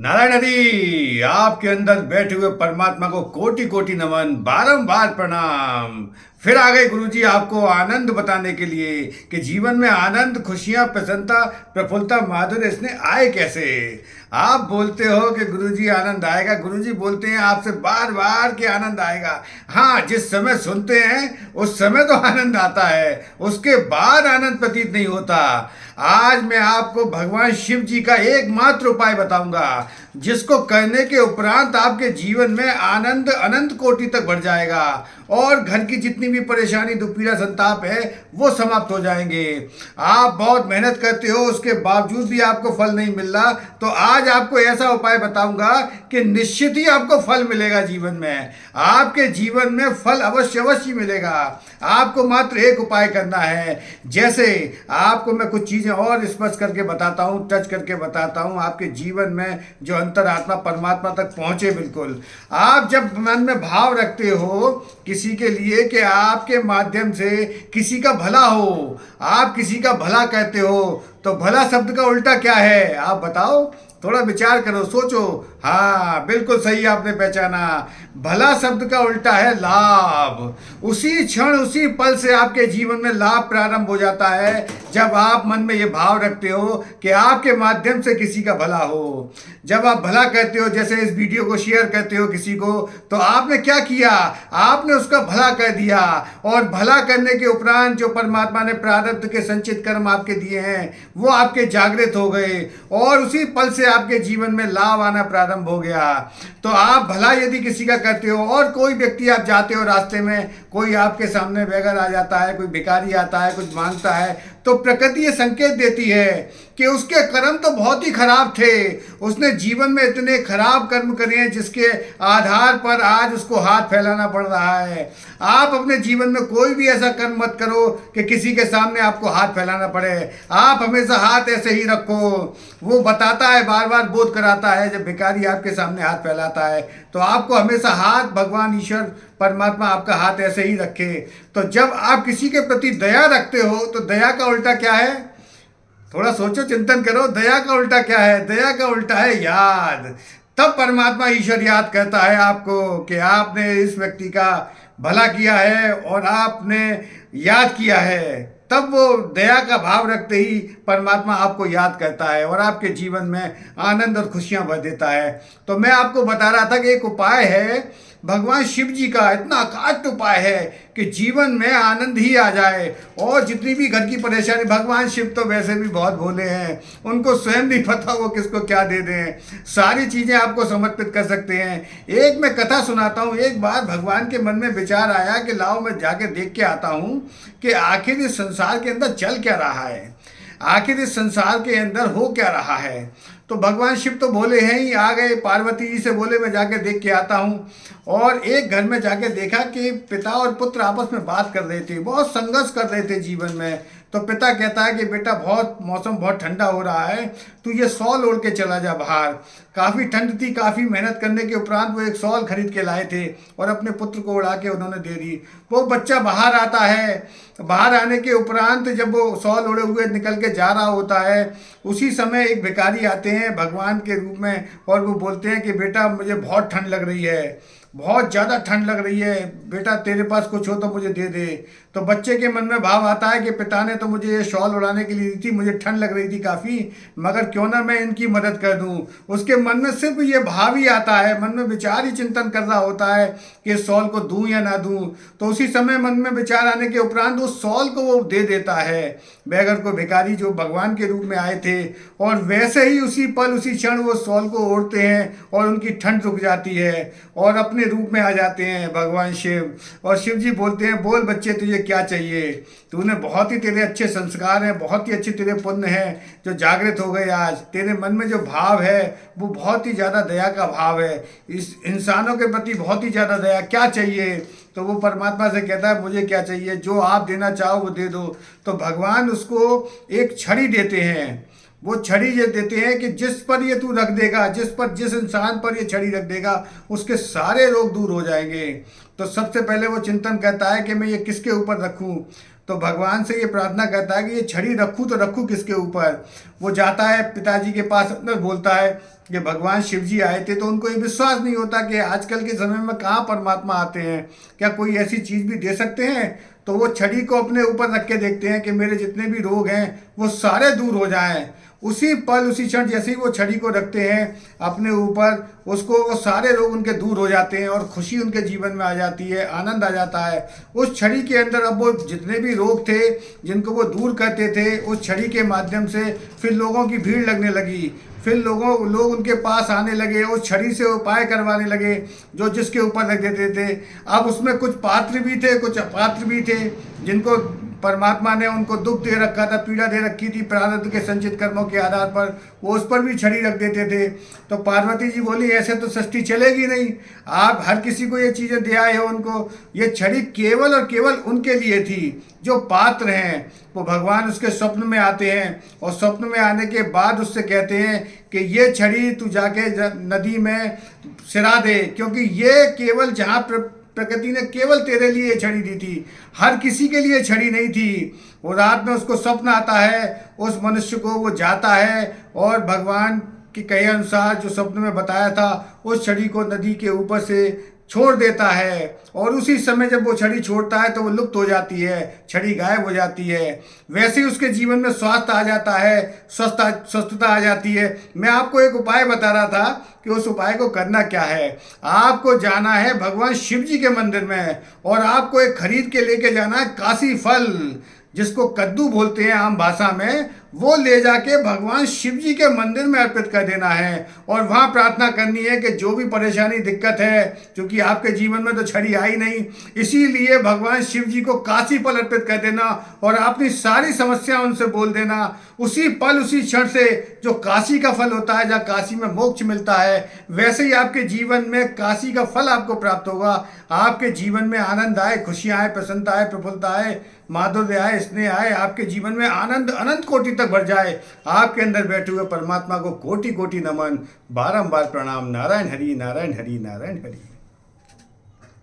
नारायण हरि, आपके अंदर बैठे हुए परमात्मा को कोटि कोटि नमन, बारंबार प्रणाम। फिर आ गए गुरुजी आपको आनंद बताने के लिए कि जीवन में आनंद, खुशियां, प्रसन्नता, प्रफुल्लता, माधुर्य इसने आए कैसे। आप बोलते हो कि गुरुजी आनंद आएगा, गुरुजी बोलते हैं आपसे बार बार कि आनंद आएगा। हाँ, जिस समय सुनते हैं उस समय तो आनंद आता है, उसके बाद आनंद प्रतीत नहीं होता। आज मैं आपको भगवान शिव जी का एकमात्र उपाय बताऊंगा जिसको करने के उपरांत आपके जीवन में आनंद अनंत कोटि तक बढ़ जाएगा और घर की जितनी भी परेशानी, दुख, पीड़ा, संताप है वो समाप्त हो जाएंगे। आप बहुत मेहनत करते हो, उसके बावजूद भी आपको फल नहीं मिल रहा, तो आज आपको ऐसा उपाय बताऊंगा कि निश्चित ही आपको फल मिलेगा। जीवन में आपके जीवन में फल अवश्य अवश्य मिलेगा। आपको मात्र एक उपाय करना है। जैसे आपको मैं कुछ चीज़ें और स्पर्श करके बताता हूँ, टच करके बताता हूँ, आपके जीवन में जो अंतरात्मा परमात्मा तक पहुँचे। बिल्कुल आप जब मन में भाव रखते हो किसी के लिए कि आपके माध्यम से किसी का भला हो, आप किसी का भला कहते हो, तो भला शब्द का उल्टा क्या है आप बताओ, थोड़ा विचार करो, सोचो। हाँ, बिल्कुल सही आपने पहचाना। भला शब्द का उल्टा है लाभ। उसी क्षण, उसी पल से आपके जीवन में लाभ प्रारंभ हो जाता है जब आप मन में ये भाव रखते हो कि आपके माध्यम से किसी का भला हो। जब आप भला कहते हो, जैसे इस वीडियो को शेयर करते हो किसी को, तो आपने क्या किया, आपने उसका भला कर दिया। और भला करने के उपरांत जो परमात्मा ने प्रारब्ध के संचित कर्म आपके दिए हैं वो आपके जागृत हो गए और उसी पल से आपके जीवन में लाभ आना प्रारंभ हो गया। तो आप भला यदि किसी का करते हो और कोई व्यक्ति, आप जाते हो रास्ते में, कोई आपके सामने बेघर आ जाता है, कोई भिखारी आता है, कुछ मांगता है, तो प्रकृति ये संकेत देती है कि उसके कर्म तो बहुत ही खराब थे, उसने जीवन में इतने खराब कर्म करे हैं जिसके आधार पर आज उसको हाथ फैलाना पड़ रहा है। आप अपने जीवन में कोई भी ऐसा कर्म मत करो कि किसी के सामने आपको हाथ फैलाना पड़े। आप हमेशा हाथ ऐसे ही रखो। वो बताता है, बार बार बोध कराता है, जब भिखारी आपके सामने हाथ फैलाता है तो आपको हमेशा हाथ, भगवान ईश्वर परमात्मा आपका हाथ ऐसे ही रखे। तो जब आप किसी के प्रति दया रखते हो तो दया का उल्टा क्या है, थोड़ा सोचो, चिंतन करो। दया का उल्टा क्या है, दया का उल्टा है याद। तब परमात्मा ईश्वर याद करता है आपको कि आपने इस व्यक्ति का भला किया है और आपने याद किया है। तब वो दया का भाव रखते ही परमात्मा आपको याद करता है और आपके जीवन में आनंद और खुशियां भर देता है। तो मैं आपको बता रहा था कि एक उपाय है भगवान शिव जी का, इतना अकाट उपाय है कि जीवन में आनंद ही आ जाए और जितनी भी घर की परेशानी, भगवान शिव तो वैसे भी बहुत भोले हैं, उनको स्वयं नहीं पता वो किसको क्या दे दें, सारी चीज़ें आपको समर्पित कर सकते हैं। एक मैं कथा सुनाता हूँ। एक बार भगवान के मन में विचार आया कि लाओ मैं जाके देख के आता हूँ कि आखिर इस संसार के अंदर चल क्या रहा है, आखिर इस संसार के अंदर हो क्या रहा है। तो भगवान शिव तो बोले हैं ही, आ गए। पार्वती जी से बोले मैं जाके देख के आता हूँ। और एक घर में जाके देखा कि पिता और पुत्र आपस में बात कर रहे थे, बहुत संघर्ष कर रहे थे जीवन में। तो पिता कहता है कि बेटा बहुत मौसम बहुत ठंडा हो रहा है, तू ये शॉल ओढ़ के चला जा बाहर। काफ़ी ठंड थी, काफ़ी मेहनत करने के उपरांत वो एक शॉल खरीद के लाए थे और अपने पुत्र को उड़ा के उन्होंने दे दी। वो बच्चा बाहर आता है, बाहर आने के उपरांत जब वो शॉल ओढ़े हुए निकल के जा रहा होता है, उसी समय एक भिखारी आते हैं भगवान के रूप में और वो बोलते हैं कि बेटा मुझे बहुत ठंड लग रही है, बहुत ज़्यादा ठंड लग रही है, बेटा तेरे पास कुछ हो तो मुझे दे दे। तो बच्चे के मन में भाव आता है कि पिता ने तो मुझे ये शॉल उड़ाने के लिए दी थी, मुझे ठंड लग रही थी काफ़ी, मगर क्यों ना मैं इनकी मदद कर दूं। उसके मन में सिर्फ ये भाव ही आता है, मन में विचार ही चिंतन कर रहा होता है कि शॉल को दूं या ना दूं। तो उसी समय मन में विचार आने के उपरांत उस शॉल को वो दे देता है बैगर को, भिखारी जो भगवान के रूप में आए थे। और वैसे ही उसी पल, उसी क्षण वो शॉल को ओढ़ते हैं और उनकी ठंड रुक जाती है और अपने रूप में आ जाते हैं भगवान शिव। और शिव जी बोलते हैं, बोल बच्चे तुझे क्या चाहिए, तूने बहुत ही, तेरे अच्छे संस्कार हैं, बहुत ही अच्छे तेरे पुण्य हैं जो जागृत हो गए आज। तेरे मन में जो भाव है वो बहुत ही ज़्यादा दया का भाव है, इस इंसानों के प्रति बहुत ही ज़्यादा दया। क्या चाहिए? तो वो परमात्मा से कहता है मुझे क्या चाहिए, जो आप देना चाहो वो दे दो। तो भगवान उसको एक छड़ी देते हैं। वो छड़ी ये देते हैं कि जिस पर ये तू रख देगा, जिस इंसान पर ये छड़ी रख देगा उसके सारे रोग दूर हो जाएंगे। तो सबसे पहले वो चिंतन करता है कि मैं ये किसके ऊपर रखूं। तो भगवान से ये प्रार्थना करता है कि ये छड़ी रखूँ तो रखूँ किसके ऊपर। वो जाता है पिताजी के पास, अंदर बोलता है कि भगवान शिव जी आए थे। तो उनको ये विश्वास नहीं होता कि आजकल के समय में कहाँ परमात्मा आते हैं, क्या कोई ऐसी चीज़ भी दे सकते हैं। तो वो छड़ी को अपने ऊपर रख के देखते हैं कि मेरे जितने भी रोग हैं वो सारे दूर हो जाएं। उसी पल उसी क्षण जैसे ही वो छड़ी को रखते हैं अपने ऊपर, उसको वो सारे रोग उनके दूर हो जाते हैं और खुशी उनके जीवन में आ जाती है, आनंद आ जाता है। उस छड़ी के अंदर अब वो जितने भी रोग थे जिनको वो दूर करते थे, उस छड़ी के माध्यम से फिर लोगों की भीड़ लगने लगी। फिर लोग उनके पास आने लगे, उस छड़ी से उपाय करवाने लगे जो जिसके ऊपर रख देते थे। अब उसमें कुछ पात्र भी थे, कुछ अपात्र भी थे, जिनको परमात्मा ने उनको दुख दे रखा था, पीड़ा दे रखी थी प्रारब्ध के संचित कर्मों के आधार पर, वो उस पर भी छड़ी रख देते थे। तो पार्वती जी बोली ऐसे तो सृष्टि चलेगी नहीं, आप हर किसी को ये चीज़ें दे आए हो उनको। ये छड़ी केवल और केवल उनके लिए थी जो पात्र हैं। वो भगवान उसके स्वप्न में आते हैं और स्वप्न में आने के बाद उससे कहते हैं कि ये छड़ी तू जाके नदी में सिरा दे, क्योंकि ये केवल जहाँ प्रकृति ने केवल तेरे लिए छड़ी दी थी, हर किसी के लिए छड़ी नहीं थी। वो रात में उसको स्वप्न आता है, उस मनुष्य को वो जाता है और भगवान के कहे अनुसार जो स्वप्न में बताया था उस छड़ी को नदी के ऊपर से छोड़ देता है। और उसी समय जब वो छड़ी छोड़ता है तो वो लुप्त हो जाती है, छड़ी गायब हो जाती है। वैसे ही उसके जीवन में स्वास्थ्य आ जाता है, स्वस्थता आ जाती है। मैं आपको एक उपाय बता रहा था कि उस उपाय को करना क्या है। आपको जाना है भगवान शिव जी के मंदिर में और आपको एक खरीद के लेके जाना है काशी फल, जिसको कद्दू बोलते हैं आम भाषा में। वो ले जाके भगवान शिव जी के मंदिर में अर्पित कर देना है और वहाँ प्रार्थना करनी है कि जो भी परेशानी दिक्कत है, क्योंकि आपके जीवन में तो छड़ी आई नहीं, इसीलिए भगवान शिव जी को काशी फल अर्पित कर देना और अपनी सारी समस्या उनसे बोल देना। उसी पल उसी क्षण से जो काशी का फल होता है, जहाँ काशी में मोक्ष मिलता है, वैसे ही आपके जीवन में काशी का फल आपको प्राप्त होगा। आपके जीवन में आनंद आए, खुशियाँ आए, प्रसन्नता आए, प्रफुल्लता आए, माधुर्य आए, स्नेह आए, आपके जीवन में आनंद अनंत कोटि तक बढ़ जाए। आपके अंदर बैठे हुए परमात्मा को कोटि कोटि नमन, बारंबार प्रणाम। नारायण हरि, नारायण हरि, नारायण हरि।